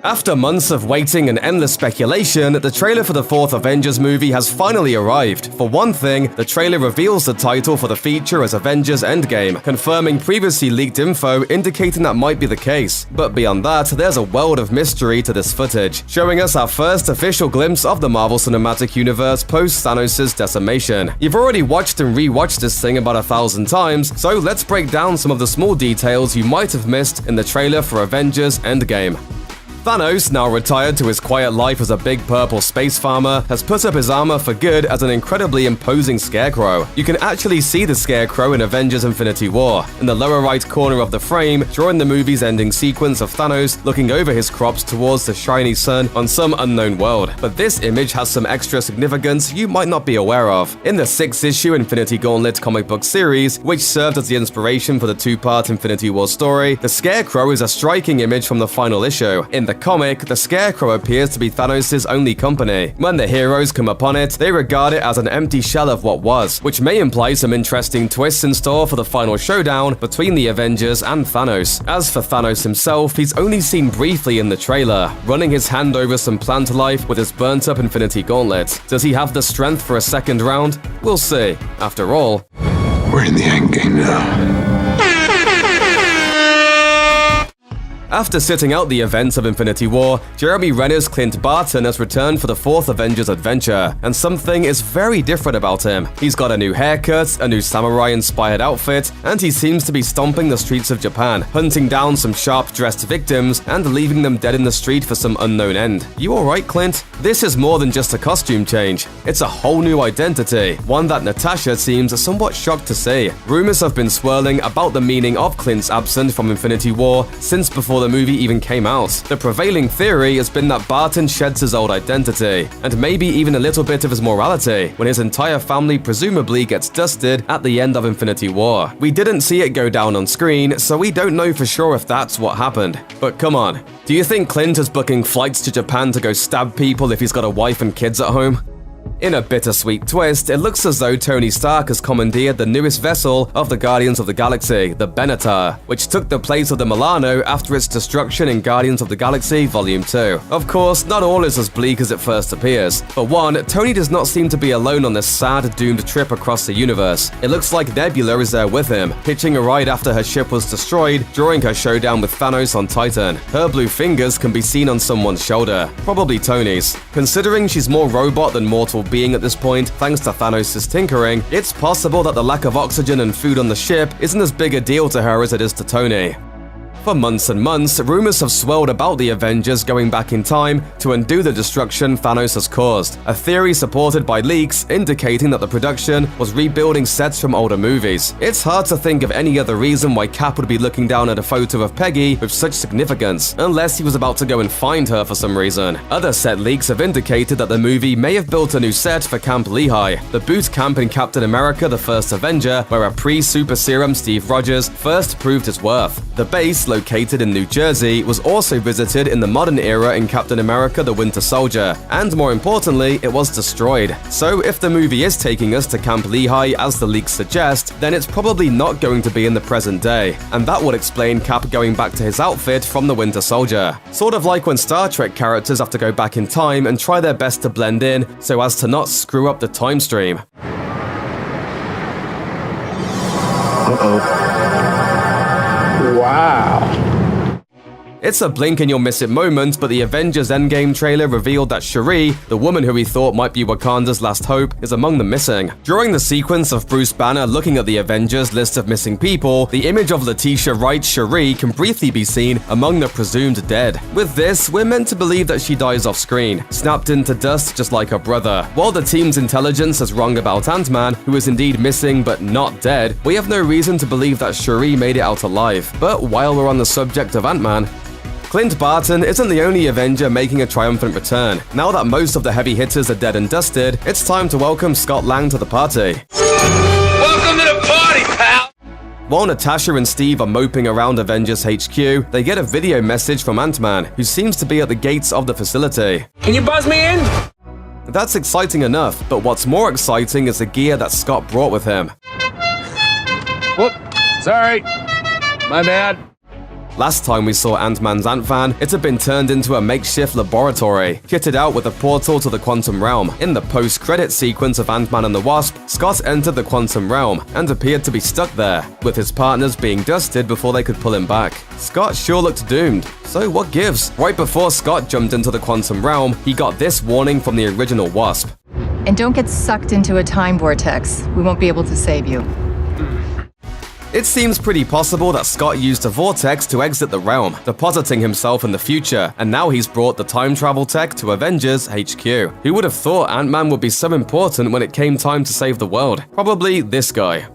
After months of waiting and endless speculation, the trailer for the fourth Avengers movie has finally arrived. For one thing, the trailer reveals the title for the feature as Avengers Endgame, confirming previously leaked info indicating that might be the case. But beyond that, there's a world of mystery to this footage, showing us our first official glimpse of the Marvel Cinematic Universe post Thanos' decimation. You've already watched and re-watched this thing about 1,000 times, so let's break down some of the small details you might have missed in the trailer for Avengers Endgame. Thanos, now retired to his quiet life as a big purple space farmer, has put up his armor for good as an incredibly imposing scarecrow. You can actually see the scarecrow in Avengers Infinity War, in the lower right corner of the frame, drawing the movie's ending sequence of Thanos looking over his crops towards the shiny sun on some unknown world. But this image has some extra significance you might not be aware of. In the 6-issue Infinity Gauntlet comic book series, which served as the inspiration for the 2-part Infinity War story, the scarecrow is a striking image from the final issue. In the comic, the Scarecrow appears to be Thanos' only company. When the heroes come upon it, they regard it as an empty shell of what was, which may imply some interesting twists in store for the final showdown between the Avengers and Thanos. As for Thanos himself, he's only seen briefly in the trailer, running his hand over some plant life with his burnt-up Infinity Gauntlet. Does he have the strength for a second round? We'll see. After all, we're in the endgame now. After sitting out the events of Infinity War, Jeremy Renner's Clint Barton has returned for the fourth Avengers adventure, and something is very different about him. He's got a new haircut, a new samurai-inspired outfit, and he seems to be stomping the streets of Japan, hunting down some sharp-dressed victims and leaving them dead in the street for some unknown end. You alright, Clint? This is more than just a costume change. It's a whole new identity, one that Natasha seems somewhat shocked to see. Rumors have been swirling about the meaning of Clint's absence from Infinity War since before the movie even came out. The prevailing theory has been that Barton sheds his old identity, and maybe even a little bit of his morality, when his entire family presumably gets dusted at the end of Infinity War. We didn't see it go down on screen, so we don't know for sure if that's what happened. But come on, do you think Clint is booking flights to Japan to go stab people if he's got a wife and kids at home? In a bittersweet twist, it looks as though Tony Stark has commandeered the newest vessel of the Guardians of the Galaxy, the Benatar, which took the place of the Milano after its destruction in Guardians of the Galaxy Volume 2. Of course, not all is as bleak as it first appears. For one, Tony does not seem to be alone on this sad, doomed trip across the universe. It looks like Nebula is there with him, hitching a ride after her ship was destroyed during her showdown with Thanos on Titan. Her blue fingers can be seen on someone's shoulder, probably Tony's. Considering she's more robot than mortal being at this point, thanks to Thanos' tinkering, it's possible that the lack of oxygen and food on the ship isn't as big a deal to her as it is to Tony. For months and months, rumors have swirled about the Avengers going back in time to undo the destruction Thanos has caused, a theory supported by leaks indicating that the production was rebuilding sets from older movies. It's hard to think of any other reason why Cap would be looking down at a photo of Peggy with such significance, unless he was about to go and find her for some reason. Other set leaks have indicated that the movie may have built a new set for Camp Lehigh, the boot camp in Captain America: The First Avenger, where a pre-super serum Steve Rogers first proved his worth. The base, located in New Jersey, was also visited in the modern era in Captain America: The Winter Soldier, and more importantly, it was destroyed. So if the movie is taking us to Camp Lehigh as the leaks suggest, then it's probably not going to be in the present day, and that would explain Cap going back to his outfit from the Winter Soldier. Sort of like when Star Trek characters have to go back in time and try their best to blend in so as to not screw up the time stream. Wow. It's a blink-and-you'll-miss-it moment, but the Avengers Endgame trailer revealed that Shuri, the woman who we thought might be Wakanda's last hope, is among the missing. During the sequence of Bruce Banner looking at the Avengers list of missing people, the image of Letitia Wright's Shuri can briefly be seen among the presumed dead. With this, we're meant to believe that she dies off-screen, snapped into dust just like her brother. While the team's intelligence is wrong about Ant-Man, who is indeed missing but not dead, we have no reason to believe that Shuri made it out alive. But while we're on the subject of Ant-Man, Clint Barton isn't the only Avenger making a triumphant return. Now that most of the heavy hitters are dead and dusted, it's time to welcome Scott Lang to the party. Welcome to the party, pal! While Natasha and Steve are moping around Avengers HQ, they get a video message from Ant-Man, who seems to be at the gates of the facility. Can you buzz me in? That's exciting enough, but what's more exciting is the gear that Scott brought with him. Whoop, sorry. My bad. Last time we saw Ant-Man's Ant-Van, it had been turned into a makeshift laboratory, kitted out with a portal to the quantum realm. In the post-credit sequence of Ant-Man and the Wasp, Scott entered the quantum realm and appeared to be stuck there, with his partners being dusted before they could pull him back. Scott sure looked doomed. So what gives? Right before Scott jumped into the quantum realm, he got this warning from the original Wasp. And don't get sucked into a time vortex. We won't be able to save you. It seems pretty possible that Scott used a vortex to exit the realm, depositing himself in the future, and now he's brought the time travel tech to Avengers HQ. Who would have thought Ant-Man would be so important when it came time to save the world? Probably this guy.